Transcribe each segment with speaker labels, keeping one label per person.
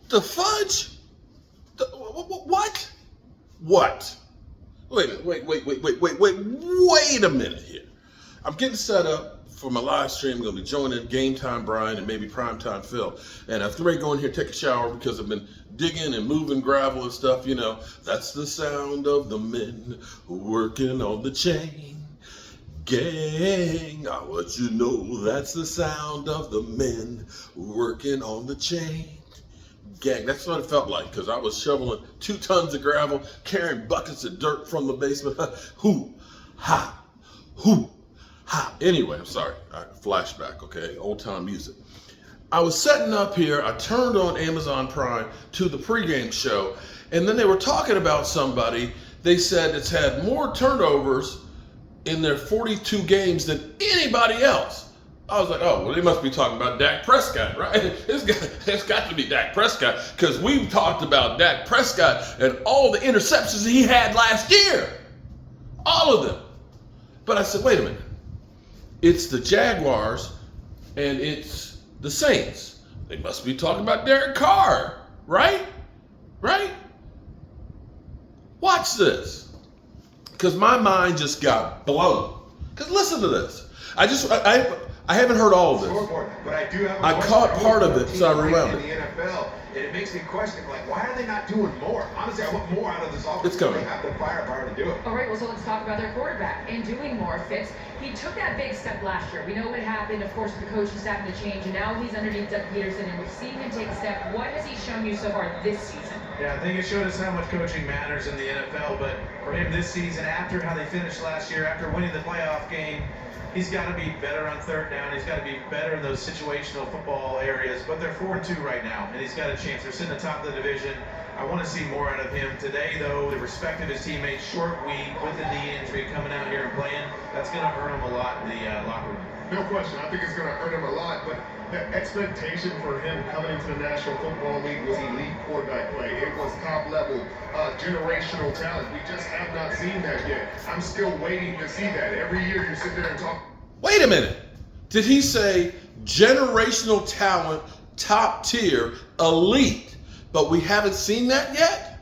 Speaker 1: The fudge? What? What? Wait a minute here. I'm getting set up for my live stream. I'm going to be joining Game Time Brian and maybe Primetime Phil. And I'm ready to go in here and take a shower because I've been digging and moving gravel and stuff. You know, that's the sound of the men working on the chain. Gang, I want you to know that's the sound of the men working on the chain. Gang, that's what it felt like because I was shoveling 2 tons of gravel, carrying buckets of dirt from the basement. Hoo, ha, hoo, ha. Anyway, I'm sorry. Flashback, okay? Old time music. I was setting up here. I turned on Amazon Prime to the pregame show, and then they were talking about somebody. They said it's had more turnovers in their 42 games than anybody else. I was like, oh, well, they must be talking about Dak Prescott, right? It's got to be Dak Prescott because we've talked about Dak Prescott and all the interceptions he had last year. All of them. But I said, wait a minute. It's the Jaguars and it's the Saints. They must be talking about Derek Carr, right? Right? Watch this. Because my mind just got blown. Because listen to this. I haven't heard all of this.
Speaker 2: But I do have
Speaker 1: I caught part of it, so I rewound it.
Speaker 2: In the NFL, and it makes me question, like, why are they not doing more? Honestly, I want more out of this offense.
Speaker 1: It's coming.
Speaker 2: They have the firepower to do it.
Speaker 3: All right, well, so let's talk about their quarterback and doing more. Fitz, he took that big step last year. We know what happened, of course, with the coaching staff and the change, and now he's underneath Doug Peterson, and we've seen him take a step. What has he shown you so far this season?
Speaker 4: Yeah, I think it showed us how much coaching matters in the NFL, but for him this season, after how they finished last year, after winning the playoff game, he's got to be better on third down. He's got to be better in those situational football areas. But they're 4-2 right now, and he's got a chance. They're sitting atop the division. I want to see more out of him today, though. The respect of his teammates, short week with the knee injury, coming out here and playing, that's going to earn him a lot in the locker room.
Speaker 5: No question. I think it's going to earn him a lot, but the expectation for him coming into the National Football League was elite quarterback play. It was top-level, generational talent. We just have not seen that yet. I'm still waiting to see that. Every year you sit there and talk.
Speaker 1: Wait a minute. Did he say generational talent, top tier, elite, but we haven't seen that yet?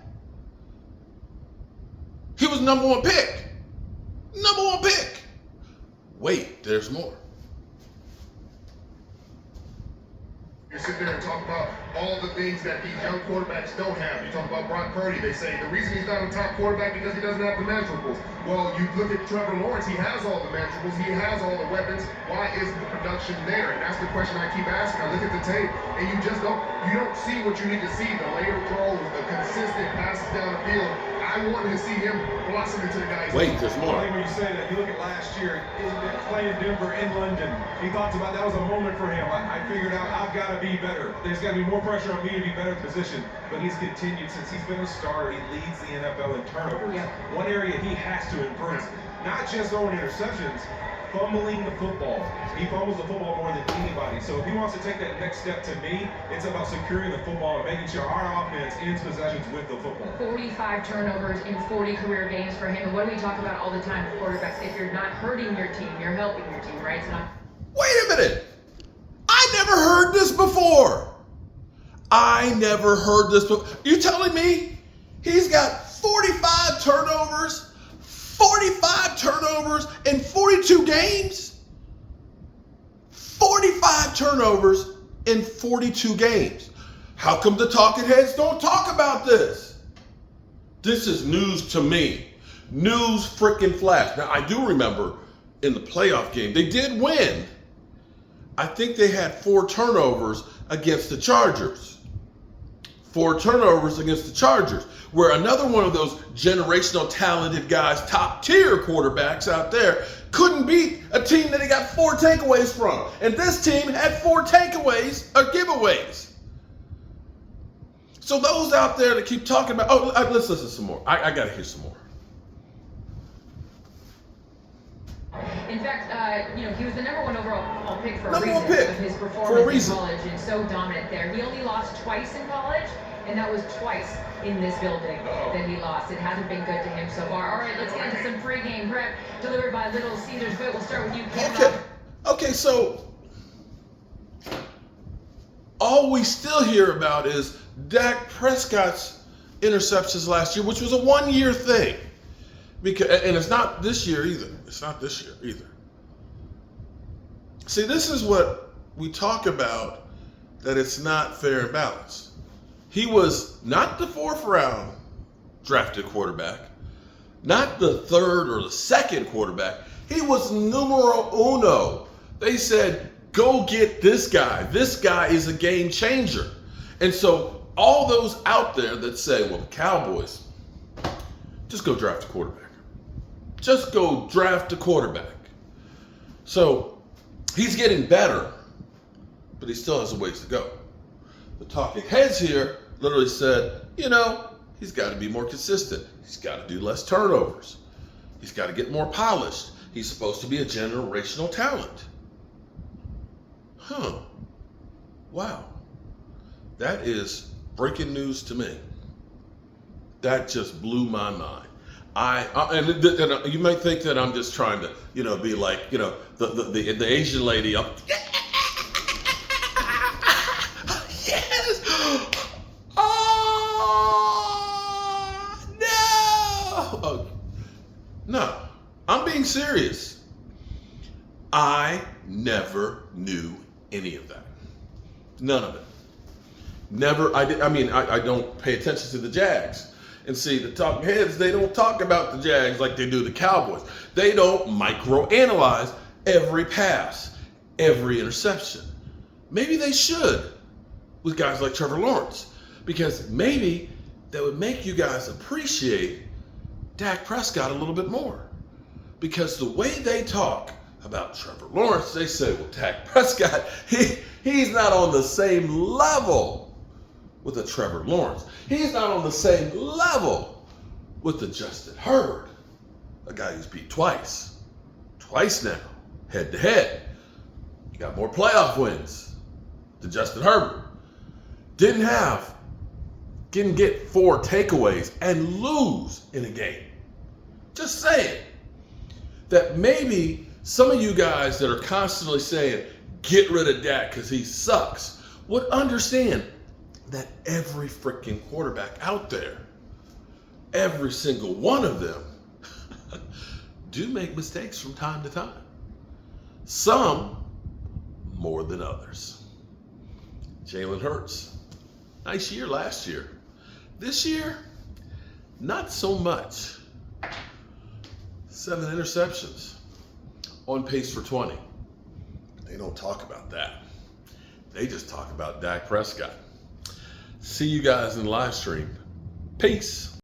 Speaker 1: He was number 1 pick. Number 1 pick. Wait, there's more.
Speaker 5: You sit there and talk about all the things that these young quarterbacks don't have. You talk about Brock Purdy. They say the reason he's not a top quarterback because he doesn't have the measurables. Well, you look at Trevor Lawrence. He has all the measurables. He has all the weapons. Why isn't the production there? And that's the question I keep asking. I look at the tape, and you don't see what you need to see. The later throws, the consistent passes down the field. I wanted to see him blossom into the guys.
Speaker 1: Wait, there's more.
Speaker 4: I think when you say that, you look at last year, playing Denver in London. He talks about that was a moment for him. I figured out I've got to be better. There's got to be more pressure on me to be better positioned. But he's continued since he's been a starter. He leads the NFL in turnovers.
Speaker 3: Yep.
Speaker 4: One area he has to improve. Not just throwing interceptions, fumbling the football. He fumbles the football more than anybody. So if he wants to take that next step, to me, it's about securing the football and making sure our offense ends possessions with the football.
Speaker 3: 45 turnovers in 40 career games for him. And what do we talk about all the time with quarterbacks? If you're not hurting your team, you're helping your team, right? It's not.
Speaker 1: Wait a minute. I never heard this before. I never heard this before. You telling me he's got 45 turnovers in 42 games? 45 turnovers in 42 games. How come the talking heads don't talk about this? This is news to me. News freaking flash. Now, I do remember in the playoff game, they did win. I think they had 4 turnovers against the Chargers. 4 turnovers against the Chargers, where another one of those generational talented guys, top tier quarterbacks out there, couldn't beat a team that he got 4 takeaways from. And this team had 4 takeaways or giveaways. So those out there that keep talking about, let's listen to some more. I got to hear some more.
Speaker 3: In fact, he was the number 1 overall pick for a
Speaker 1: Number
Speaker 3: reason.
Speaker 1: 1 pick
Speaker 3: With his
Speaker 1: for a
Speaker 3: performance in
Speaker 1: reason.
Speaker 3: college and so dominant there. He only lost twice in college, and that was twice in this building that he lost. It hasn't been good to him so far. All right, let's get into some pregame prep delivered by Little Caesars. But we'll start with you, Cam.
Speaker 1: Okay, so all we still hear about is Dak Prescott's interceptions last year, which was a one-year thing. And it's not this year either. It's not this year either. See, this is what we talk about, that it's not fair and balanced. He was not the 4th round drafted quarterback, not the 3rd or the 2nd quarterback. He was numero uno. They said, go get this guy. This guy is a game changer. And so all those out there that say, well, the Cowboys, just go draft a quarterback. Just go draft a quarterback. So he's getting better, but he still has a ways to go. The talking heads here literally said, he's got to be more consistent. He's got to do less turnovers. He's got to get more polished. He's supposed to be a generational talent. Huh. Wow. That is breaking news to me. That just blew my mind. And you might think that I'm just trying to, be like, the Asian lady up. Yes. Oh no. Oh, no, I'm being serious. I never knew any of that. None of it. Never. I don't pay attention to the Jags. And see, the talking heads, they don't talk about the Jags like they do the Cowboys. They don't microanalyze every pass, every interception. Maybe they should with guys like Trevor Lawrence, because maybe that would make you guys appreciate Dak Prescott a little bit more. Because the way they talk about Trevor Lawrence, they say, well, Dak Prescott, he's not on the same level with a Trevor Lawrence. He's not on the same level with the Justin Herbert, a guy who's beat twice now, head to head. He got more playoff wins than Justin Herbert. Didn't get 4 takeaways and lose in a game. Just saying that maybe some of you guys that are constantly saying, get rid of Dak because he sucks, would understand that every freaking quarterback out there, every single one of them, do make mistakes from time to time. Some more than others. Jalen Hurts, nice year last year. This year, not so much. 7 interceptions, on pace for 20. They don't talk about that. They just talk about Dak Prescott. See you guys in the live stream. Peace.